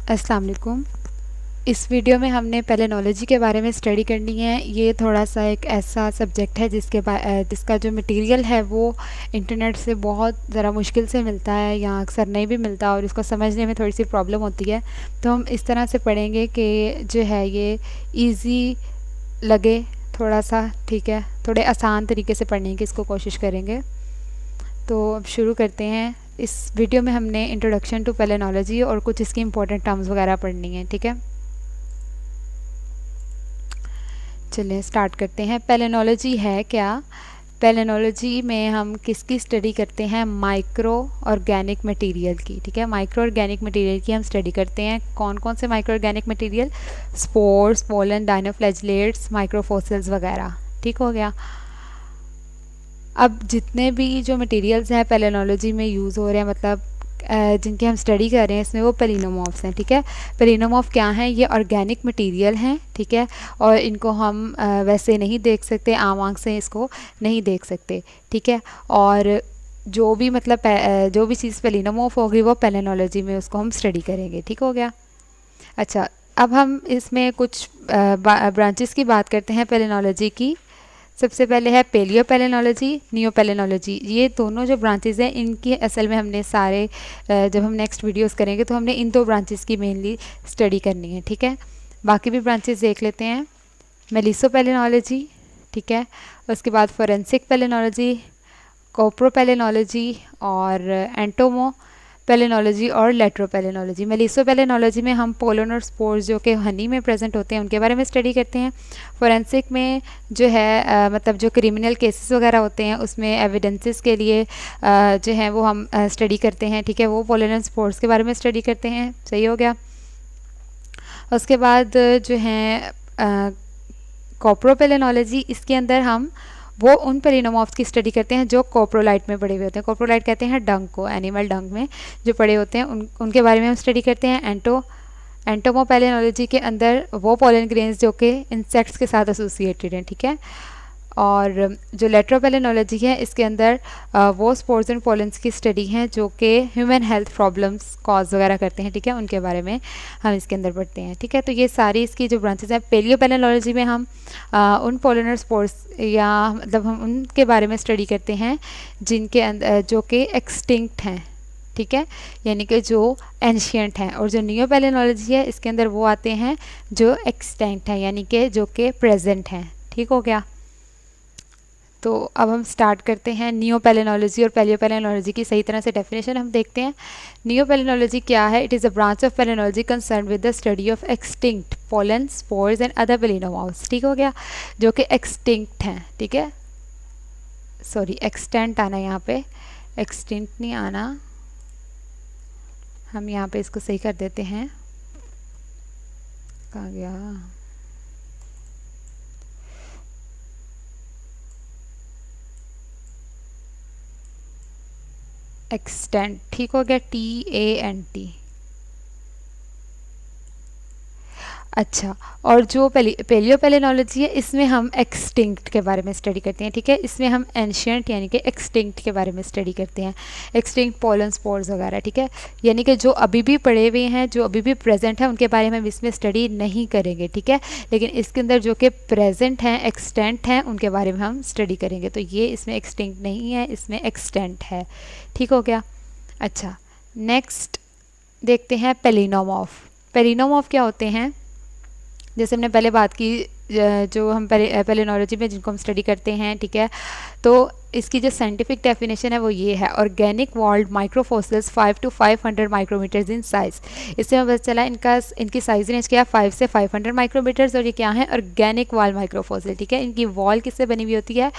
अस्सलाम वालेकुम। इस वीडियो में हमने पेलेनोलॉजी के बारे में स्टडी करनी है। ये थोड़ा सा एक ऐसा सब्जेक्ट है जिसका जो मटेरियल है वो इंटरनेट से बहुत ज़रा मुश्किल से मिलता है या अक्सर नहीं भी मिलता और इसको समझने में थोड़ी सी प्रॉब्लम होती है। तो हम इस तरह से पढ़ेंगे कि जो है ये इजी लगे थोड़ा सा, ठीक है, थोड़े आसान तरीके से पढ़ने की इसको कोशिश करेंगे। तो अब शुरू करते हैं। इस वीडियो में हमने इंट्रोडक्शन टू पेलेनोलॉजी और कुछ इसकी इंपॉर्टेंट टर्म्स वगैरह पढ़नी है, ठीक है। चलिए स्टार्ट करते हैं। पेलेनोलॉजी है क्या? पेलेनोलॉजी में हम किसकी स्टडी करते हैं? माइक्रो ऑर्गेनिक मटेरियल की, ठीक है। माइक्रो ऑर्गेनिक मटेरियल की हम स्टडी करते हैं। कौन कौन से micro organic material? Spores, pollen, dinoflagellates, microfossils वगैरह, ठीक हो गया। अब जितने भी जो मटेरियल्स हैं पेलेनोलॉजी में यूज़ हो रहे हैं, मतलब जिनकी हम स्टडी कर रहे हैं, इसमें वो पेलिनोमॉर्फ्स हैं, ठीक है। पेलिनोमॉर्फ क्या हैं? ये ऑर्गेनिक मटेरियल हैं, ठीक है, और इनको हम वैसे नहीं देख सकते, आम आँख से इसको नहीं देख सकते, ठीक है। और जो भी मतलब जो भी चीज़ पेलिनोमॉर्फ होगी वो पेलेनोलॉजी में उसको हम स्टडी करेंगे, ठीक हो गया। अच्छा, अब हम इसमें कुछ ब्रांचेस की बात करते हैं पेलेनोलॉजी की। सबसे पहले है पेलियो पेलेनोलॉजी, नियो पेलेनोलॉजी। ये दोनों जो ब्रांचेस हैं इनकी असल में हमने सारे जब हम नेक्स्ट वीडियोस करेंगे तो हमने इन दो ब्रांचेस की मेनली स्टडी करनी है, ठीक है। बाकी भी ब्रांचेस देख लेते हैं। मेलिसो पेलेनोलॉजी, ठीक है, उसके बाद फोरेंसिक पेलेनोलॉजी, कोप्रो पेलेनोलॉजी और एंटोमो पेलेनोलॉजी और लेट्रोपेलेनोलॉजी। मेलिसो पेलेनोलॉजी में हम पोलन और स्पोर्स जो कि हनी में प्रेजेंट होते हैं उनके बारे में स्टडी करते हैं। फोरेंसिक में जो है मतलब जो क्रिमिनल केसेस वगैरह होते हैं उसमें एविडेंसेस के लिए जो है वो हम स्टडी करते हैं, ठीक है, वो पोलन और स्पोर्स के बारे में स्टडी करते हैं। सही हो गया। उसके बाद जो है कोप्रोपेलेनोलॉजी, इसके अंदर हम वो उन पेलिनोमॉर्फ्स की स्टडी करते हैं जो कोप्रोलाइट में पड़े हुए होते हैं। कोप्रोलाइट कहते हैं डंग को, एनिमल डंग में जो पड़े होते हैं उनके बारे में हम स्टडी करते हैं। एंटोमोपेलेनोलॉजी के अंदर वो पोलन ग्रेन्स जो कि इंसेक्ट्स के साथ एसोसिएटेड हैं, ठीक है। और जो लेट्रोपेलेनोलॉजी है इसके अंदर वो स्पोर्स एंड पोलन्स की स्टडी हैं जो कि ह्यूमन हेल्थ प्रॉब्लम्स कॉज वगैरह करते हैं, ठीक है, उनके बारे में हम इसके अंदर पढ़ते हैं, ठीक है। तो ये सारी इसकी जो ब्रांचेस हैं। पेलियोपेलेनोलॉजी में हम उन पोलन और स्पोर्स या मतलब हम उनके बारे में स्टडी करते हैं जिनके अंदर जो कि एक्सटिंक्ट हैं, ठीक है, यानी कि जो एंशियंट हैं। और जो नियोपेलेनोलॉजी है इसके अंदर वो आते हैं जो एक्सटेंट हैं, यानी कि जो कि प्रेजेंट हैं, ठीक हो गया। तो अब हम स्टार्ट करते हैं नियोपेलेनोलॉजी और पेलियोपेलेनोलॉजी की सही तरह से डेफिनेशन हम देखते हैं। नियोपेलेनोलॉजी क्या है? It is a branch of palynology concern with the study of extinct pollen, spores and other palynomorphs, ठीक हो गया, जो कि एक्सटिंक्ट हैं, ठीक है। सॉरी, एक्सटेंट आना यहाँ पे, एक्सटिंक्ट नहीं आना, हम यहाँ पे इसको सही कर देते हैं। कहाँ गया? एक्सटेंट, ठीक हो गया, TANT। अच्छा, और जो पेलियोपेलेनोलॉजी है इसमें हम एक्सटिंक्ट के बारे में स्टडी करते हैं, ठीक है। इसमें हम एंशियंट यानी कि एक्सटिंक्ट के बारे में स्टडी करते हैं, एक्सटिंक्ट पोलन, स्पोर्स वगैरह, ठीक है, यानी कि जो अभी भी पड़े हुए हैं, जो अभी भी प्रेजेंट है, उनके बारे में हम इसमें स्टडी नहीं करेंगे, ठीक है। लेकिन इसके अंदर जो कि प्रेजेंट हैं, एक्सटेंट हैं, उनके बारे में हम स्टडी करेंगे। तो ये इसमें एक्सटिंक्ट नहीं है, इसमें एक्सटेंट है, ठीक हो गया। अच्छा, नेक्स्ट देखते हैं पेलिनोमॉर्फ। पेलिनोमॉर्फ क्या होते हैं? जैसे हमने पहले बात की, जो हम पेलेनोलॉजी में जिनको हम स्टडी करते हैं, ठीक है, तो इसकी जो साइंटिफिक डेफिनेशन है वो ये है, organic walled microfossils 5 to 500 micrometres in size. इससे हमें पता चला इनकी साइज़ रेंज क्या है, 5 से 500 माइक्रोमीटर्स। और ये क्या है? ऑर्गेनिक वॉल माइक्रोफोसिल, ठीक है। इनकी वॉल किससे बनी हुई होती है?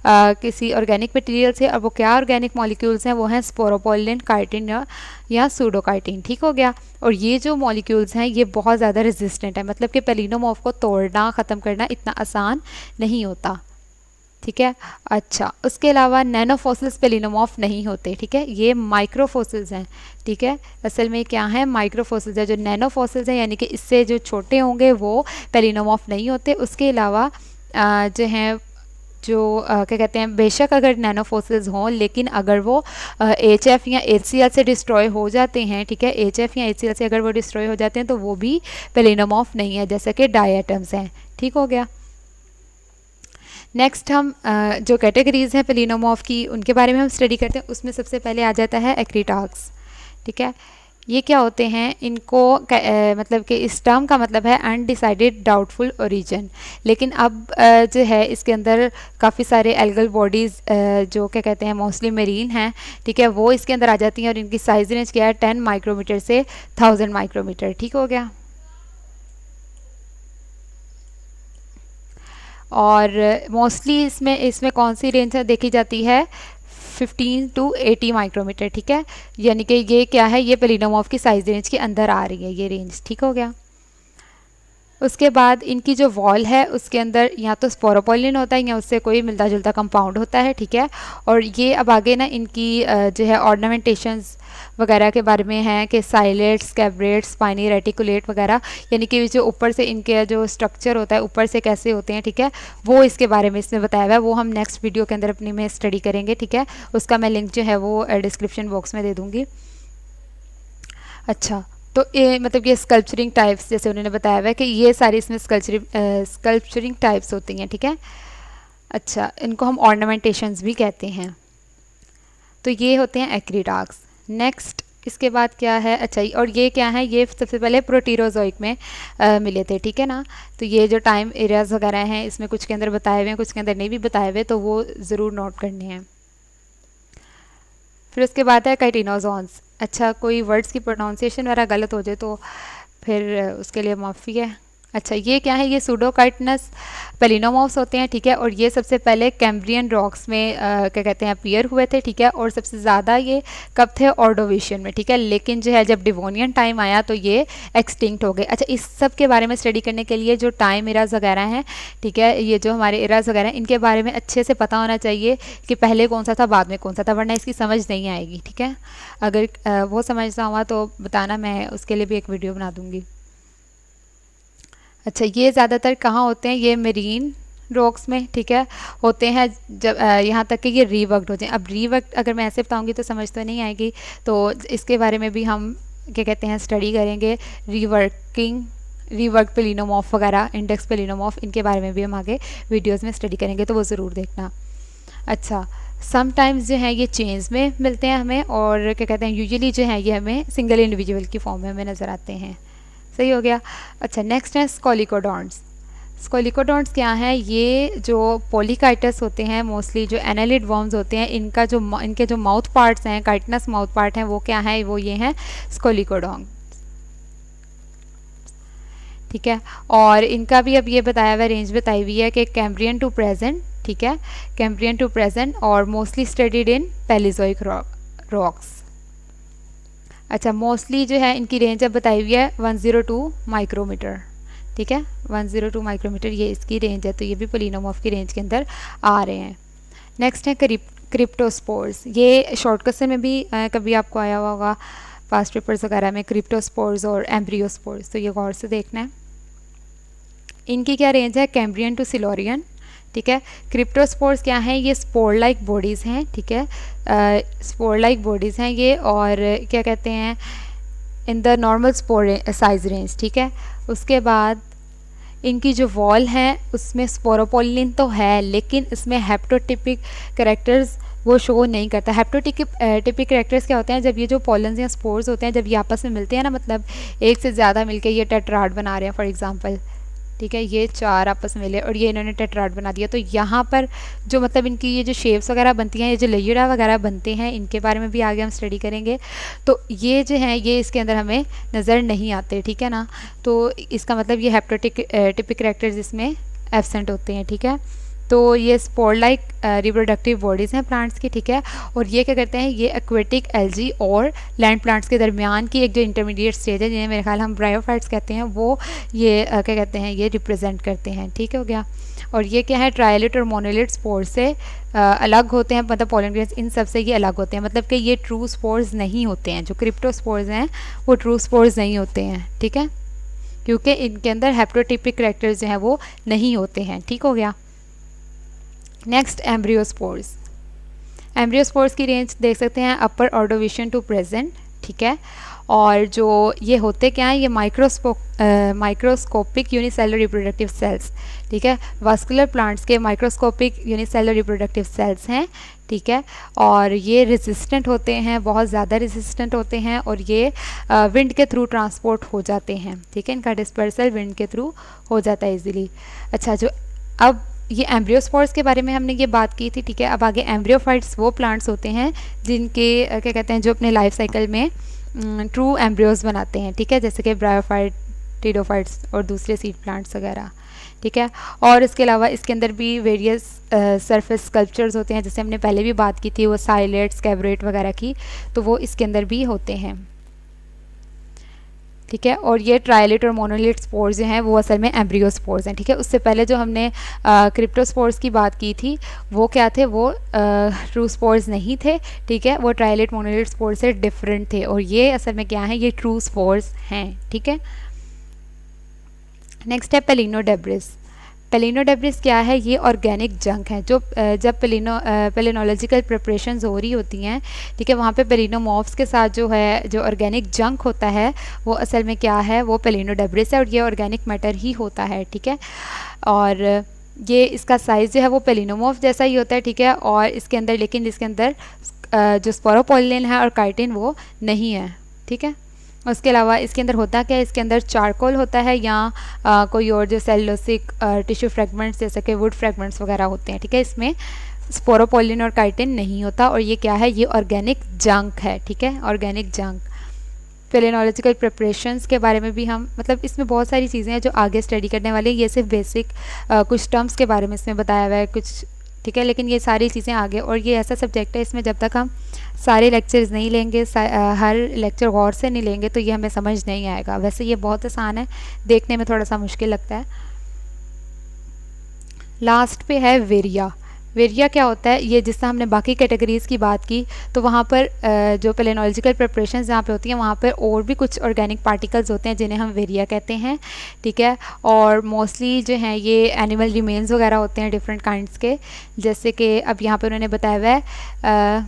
किसी ऑर्गेनिक मटेरियल से। और वो क्या ऑर्गेनिक मॉलिक्यूल्स हैं? वो हैं स्पोरोपोलिन, काइटिन या सूडोकाइटिन, ठीक हो गया। और ये जो मॉलिक्यूल्स हैं ये बहुत ज़्यादा रेजिस्टेंट है, मतलब कि पेलिनोमॉर्फ को तोड़ना, ख़त्म करना इतना आसान नहीं होता, ठीक है। अच्छा, उसके अलावा नैनोफोसिल्स पेलिनोमॉर्फ नहीं होते, ठीक है, ये माइक्रोफोसिल्स हैं, ठीक है। असल में क्या है? माइक्रोफोसिल्स है। जो नैनोफोसिल्स हैं यानी कि इससे जो छोटे होंगे वो पेलिनोमॉर्फ नहीं होते। उसके अलावा जो हैं जो क्या कहते हैं, बेशक अगर नैनो फोसिल्स हों, लेकिन अगर वो HF या HCl से डिस्ट्रॉय हो जाते हैं, ठीक है, HF या HCl से अगर वो डिस्ट्रॉय हो जाते हैं तो वो भी पेलिनोमॉर्फ नहीं है, जैसे कि डायटम्स हैं। ठीक हो गया। नेक्स्ट हम जो कैटेगरीज हैं पेलिनोमॉर्फ की उनके बारे में हम स्टडी करते हैं। उसमें सबसे पहले आ जाता है एक्रीटार्क्स। ठीक है, ये क्या होते हैं, इनको मतलब कि इस टर्म का मतलब है अनडिसाइडेड डाउटफुल ओरिजिन। लेकिन अब जो है इसके अंदर काफ़ी सारे एल्गल बॉडीज़ जो क्या कहते हैं मोस्टली मेरीन हैं, ठीक है, वो इसके अंदर आ जाती हैं और इनकी साइज रेंज क्या है 10 माइक्रोमीटर से 1000 माइक्रोमीटर। ठीक हो गया। और मोस्टली इसमें इसमें कौन सी रेंज है देखी जाती है, 15 टू 80 माइक्रोमीटर। ठीक है, यानी कि ये क्या है, ये पेलिनोमॉर्फ की साइज रेंज के अंदर आ रही है ये रेंज। ठीक हो गया। उसके बाद इनकी जो वॉल है उसके अंदर या तो स्पोरोपोलिन होता है या उससे कोई मिलता जुलता कंपाउंड होता है। ठीक है, और ये अब आगे ना इनकी जो है ऑर्नामेंटेशंस वगैरह के बारे में है कि साइलेट्स, कैब्रेट्स, स्पाइनी रेटिकुलेट वगैरह, यानी कि जो ऊपर से इनके जो स्ट्रक्चर होता है ऊपर से कैसे होते हैं, ठीक है, वो इसके बारे में इसमें बताया हुआ है। वो हम नेक्स्ट वीडियो के अंदर अपनी में स्टडी करेंगे। ठीक है, उसका मैं लिंक जो है वो डिस्क्रिप्शन बॉक्स में दे दूँगी। अच्छा, तो ये मतलब ये स्कल्पचरिंग टाइप्स जैसे उन्होंने बताया हुआ है कि ये सारी इसमें स्कल्पचरिंग टाइप्स होती हैं। ठीक है, अच्छा, इनको हम ऑर्नामेंटेशंस भी कहते हैं। तो ये होते हैं एक्रीटार्क्स। नेक्स्ट इसके बाद क्या है, अच्छा, और ये क्या है, ये सबसे पहले प्रोटीरोजोइक में मिले थे। ठीक है ना, तो ये जो टाइम एरियाज वगैरह हैं इसमें कुछ के अंदर बताए हुए हैं, कुछ के अंदर नहीं भी बताए हुए, तो वो ज़रूर नोट करने हैं। फिर उसके बाद है काइटिनोजोन्स। अच्छा, कोई वर्ड्स की प्रोनाउंसिएशन वगैरह गलत हो जाए तो फिर उसके लिए माफ़ी है। अच्छा, ये क्या है, ये सूडोकाइटनस पेलिनोमॉर्फ्स होते हैं। ठीक है, और ये सबसे पहले कैम्ब्रियन रॉक्स में क्या कहते हैं अपीयर हुए थे। ठीक है, और सबसे ज़्यादा ये कब थे, ऑर्डोविशियन में। ठीक है, लेकिन जो है जब डिवोनियन टाइम आया तो ये एक्सटिंक्ट हो गए। अच्छा, इस सब के बारे में स्टडी करने के लिए जो टाइम एराज वगैरह हैं, ठीक है, ये जो हमारे एराज वगैरह हैं इनके बारे में अच्छे से पता होना चाहिए कि पहले कौन सा था बाद में कौन सा था, वरना इसकी समझ नहीं आएगी। ठीक है, अगर वो समझना हुआ तो बताना, मैं उसके लिए भी एक वीडियो बना दूँगी। अच्छा, ये ज़्यादातर कहाँ होते हैं, ये मेरीन रॉक्स में, ठीक है, होते हैं जब यहाँ तक कि ये रीवर्कड हो जाए। अब रीवर्क अगर मैं ऐसे बताऊँगी तो समझ तो नहीं आएगी, तो इसके बारे में भी हम क्या कहते हैं स्टडी करेंगे। रीवर्क पेलिनोमॉर्फ वगैरह, इंडेक्स पेलिनोमॉर्फ, इनके बारे में भी हम आगे वीडियोज़ में स्टडी करेंगे, तो वो ज़रूर देखना। अच्छा, समटाइम्स जो है ये चेन्स में मिलते हैं हमें, और क्या कहते हैं यूजुअली जो है ये हमें सिंगल इंडिविजुअल की फॉर्म में हमें नज़र आते हैं। सही हो गया। अच्छा, नेक्स्ट है स्कोलिकोडॉन्ट्स। स्कोलिकोडॉन्ट्स क्या है, ये जो पोलीकाइटस होते हैं, मोस्टली जो एनालिड वर्म्स होते हैं, इनके जो माउथ पार्ट्स हैं, काइटनस माउथ पार्ट हैं, वो क्या है, वो ये हैं स्कोलिकोडॉन्ट्स। ठीक है, और इनका भी अब ये बताया हुआ रेंज बताई हुई है कि कैम्ब्रियन टू प्रेजेंट। ठीक है, कैम्ब्रियन टू प्रेजेंट, और mostly studied in Palaeozoic rocks. अच्छा, मोस्टली जो है इनकी रेंज अब बताई हुई है 102 माइक्रोमीटर। ठीक है, 102 माइक्रोमीटर ये इसकी रेंज है, तो ये भी पेलिनोमॉर्फ की रेंज के अंदर आ रहे हैं। नेक्स्ट है क्रिप्टोस्पोर्स। ये शॉर्ट क्वेश्चन में भी कभी आपको आया हुआ होगा पास्ट पेपर्स वगैरह में, क्रिप्टोस्पोर्स और एम्ब्रियोस्पोर्स, तो ये गौर से देखना है। इनकी क्या रेंज है, कैम्ब्रियन टू सिलोरियन। ठीक है, क्रिप्टोस्पोर्स क्या हैं, ये स्पोर लाइक बॉडीज़ हैं। ठीक है, स्पोर लाइक बॉडीज़ हैं ये, और क्या कहते हैं in the normal spore size range. ठीक है, उसके बाद इनकी जो वॉल है उसमें स्पोरोपोलिन तो है, लेकिन इसमें हेप्टोटिपिक कैरेक्टर्स वो शो नहीं करता। टिपिक कैरेक्टर्स क्या होते हैं, जब ये जो पॉलन्स या स्पोर्स होते हैं जब ये आपस में मिलते हैं ना, मतलब एक से ज़्यादा मिलके ये टेट्राड बना रहे हैं फॉर एग्जांपल। ठीक है, ये चार आपस में मिले और ये इन्होंने टेट्राड बना दिया, तो यहाँ पर जो मतलब इनकी ये जो शेप्स वगैरह बनती हैं, ये जो लेयरा वगैरह बनते हैं, इनके बारे में भी आगे हम स्टडी करेंगे। तो ये जो हैं ये इसके अंदर हमें नज़र नहीं आते। ठीक है ना, तो इसका मतलब ये टिपिक कैरेक्टर्स इसमें एब्सेंट होते हैं। ठीक है, तो ये स्पोर लाइक रिप्रोडक्टिव बॉडीज़ हैं प्लांट्स की। ठीक है, और ये क्या करते हैं, ये एक्वेटिक एल्जी और लैंड प्लांट्स के दरमियान की एक जो इंटरमीडिएट स्टेज है, जिन्हें मेरे ख्याल हम ब्रायोफाइट्स कहते हैं, वो ये क्या कहते हैं, ये रिप्रेजेंट करते हैं। ठीक हो गया, और ये क्या है, ट्रायलिट और मोनोलिट स्पोर से अलग होते हैं, मतलब पोलन ग्रेन्स इन सब से ये अलग होते हैं, मतलब कि ये ट्रू स्पोर्स नहीं होते हैं। जो क्रिप्टोस्पोर्स हैं वो ट्रू स्पोर्स नहीं होते हैं। ठीक है, क्योंकि इनके अंदर हेप्टोटिपिक कैरेक्टर्स जो हैं वो नहीं होते हैं। ठीक हो गया। नेक्स्ट एम्ब्रियोस्पोर्स। एम्ब्रियोस्पोर्स की रेंज देख सकते हैं अपर ऑर्डोविशन टू प्रेजेंट, ठीक है। और जो ये होते क्या हैं, ये माइक्रोस्कोपिक यूनिसेलुलर रिप्रोडक्टिव सेल्स, ठीक है। वास्कुलर प्लांट्स के माइक्रोस्कोपिक यूनिसेलुलर रिप्रोडक्टिव सेल्स हैं, ठीक है। और ये रेजिस्टेंट होते हैं, बहुत ज़्यादा रेजिस्टेंट होते हैं, और ये विंड के थ्रू ट्रांसपोर्ट हो जाते हैं, ठीक है। इनका डिस्पर्सल विंड के थ्रू हो जाता है इजीली। अच्छा, जो अब ये एम्ब्रियोस्पोर्स के बारे में हमने ये बात की थी, ठीक है। अब आगे एम्ब्रियोफाइट्स वो प्लांट्स होते हैं जिनके क्या कहते हैं, जो अपने लाइफ साइकिल में ट्रू एम्ब्रियोज बनाते हैं, ठीक है, जैसे कि ब्रायोफाइट, टीडोफाइट्स और दूसरे सीड प्लांट्स वगैरह, ठीक है। और इसके अलावा इसके अंदर भी वेरियस सरफेस स्कल्पचर्स होते हैं, जैसे हमने पहले भी बात की थी वो साइलेट, स्कैब्रेट वगैरह की, तो वो इसके अंदर भी होते हैं, ठीक है। और ये ट्रायलेट और मोनोलेट स्पोर्स जो हैं वो असल में एम्ब्रियोस्पोर्स हैं, ठीक है। उससे पहले जो हमने क्रिप्टोस्पोर्स की बात की थी वो क्या थे, वो ट्रू स्पोर्स नहीं थे, ठीक है। वो ट्रायलेट मोनोलेट स्पोर्स से डिफरेंट थे, और ये असल में क्या है, ये ट्रू स्पोर्स हैं, ठीक है। नेक्स्ट है पेलिनोडेब्रिस। पेलिनोडेब्रिस क्या है, ये ऑर्गेनिक जंक है जो जब पेलिनोलॉजिकल प्रिपरेशंस हो रही होती हैं, ठीक है, वहाँ पे पेलिनोमॉर्फ्स के साथ जो है जो ऑर्गेनिक जंक होता है वो असल में क्या है, वो पेलिनोडेब्रिस है, और ये ऑर्गेनिक मैटर ही होता है, ठीक है। और ये इसका साइज़ जो है वो पेलिनोमॉर्फ जैसा ही होता है, ठीक है। और इसके अंदर, लेकिन इसके अंदर जो स्पोरोपोलिन है और काइटिन वो नहीं है, ठीक है। उसके अलावा इसके अंदर होता क्या है, इसके अंदर चारकोल होता है या कोई और जो सेलुलोसिक टिश्यू फ्रेगमेंट्स जैसे कि वुड फ्रेगमेंट्स वगैरह होते हैं, ठीक है। इसमें स्पोरोपोलिन और काइटिन नहीं होता, और ये क्या है, ये ऑर्गेनिक जंक है, ठीक है, ऑर्गेनिक जंक। पेलिनोलॉजिकल प्रिपरेशंस के बारे में भी हम, मतलब इसमें बहुत सारी चीज़ें हैं जो आगे स्टडी करने वाली हैं, ये सिर्फ बेसिक कुछ टर्म्स के बारे में इसमें बताया हुआ है कुछ, ठीक है। लेकिन ये सारी चीज़ें आगे, और ये ऐसा सब्जेक्ट है इसमें जब तक हम सारे लेक्चर्स नहीं लेंगे, हर लेक्चर गौर से नहीं लेंगे, तो ये हमें समझ नहीं आएगा। वैसे ये बहुत आसान है, देखने में थोड़ा सा मुश्किल लगता है। लास्ट पे है वेरिया। वेरिया क्या होता है, ये जिससे हमने बाकी कैटेगरीज़ की बात की, तो वहाँ पर जो पेलिनोलॉजिकल प्रिपरेशन जहाँ पे होती हैं वहाँ पर और भी कुछ ऑर्गेनिक पार्टिकल्स होते हैं जिन्हें हम वेरिया कहते हैं, ठीक है। और मोस्टली जो हैं ये एनिमल रिमेन्स वगैरह होते हैं डिफरेंट काइंड्स के, जैसे कि अब यहाँ पर उन्होंने बताया हुआ है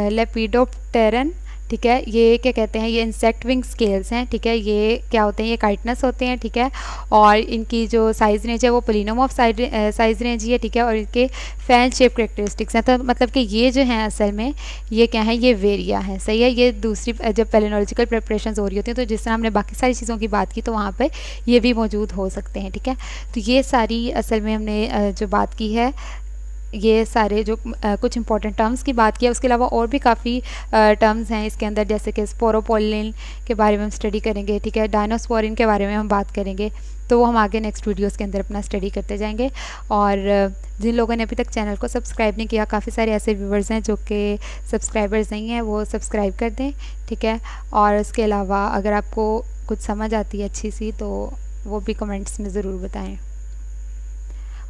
लेपिडोप्टेरन, ठीक है। ये क्या कहते हैं, ये इंसेक्ट विंग स्केल्स हैं, ठीक है। ये क्या होते हैं, ये काइटनस होते हैं, ठीक है। और इनकी जो साइज़ रेंज है वो पेलिनोमॉर्फ साइज़ रेंज ही है, ठीक है। और इनके फैन शेप करेक्टरिस्टिक्स हैं, तो मतलब कि ये जो हैं असल में ये क्या है, ये वेरिया है, सही है। ये दूसरी जब पेलिनोलॉजिकल प्रिपरेशन हो रही होती हैं, तो जिस तरह हमने बाकी सारी चीज़ों की बात की, तो वहाँ पर ये भी मौजूद हो सकते हैं, ठीक है। तो ये सारी असल में हमने जो बात की है, ये सारे जो कुछ इंपॉर्टेंट टर्म्स की बात किया, उसके अलावा और भी काफ़ी टर्म्स हैं इसके अंदर, जैसे कि स्पोरोपोलिन के बारे में हम स्टडी करेंगे, ठीक है। डायनोस्पोरिन के बारे में हम बात करेंगे, तो वो हम आगे नेक्स्ट वीडियोस के अंदर अपना स्टडी करते जाएंगे। और जिन लोगों ने अभी तक चैनल को सब्सक्राइब नहीं किया, काफ़ी सारे ऐसे व्यूवर्स हैं जो कि सब्सक्राइबर्स नहीं हैं, वो सब्सक्राइब कर दें, ठीक है। और उसके अलावा अगर आपको कुछ समझ आती है अच्छी सी, तो वो भी कमेंट्स में ज़रूर बताएँ।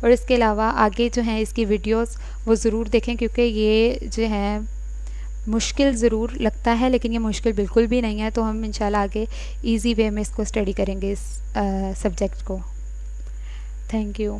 और इसके अलावा आगे जो हैं इसकी वीडियोस वो ज़रूर देखें, क्योंकि ये जो है मुश्किल ज़रूर लगता है, लेकिन ये मुश्किल बिल्कुल भी नहीं है। तो हम इंशाल्लाह आगे इजी वे में इसको स्टडी करेंगे, इस सब्जेक्ट को। Thank you.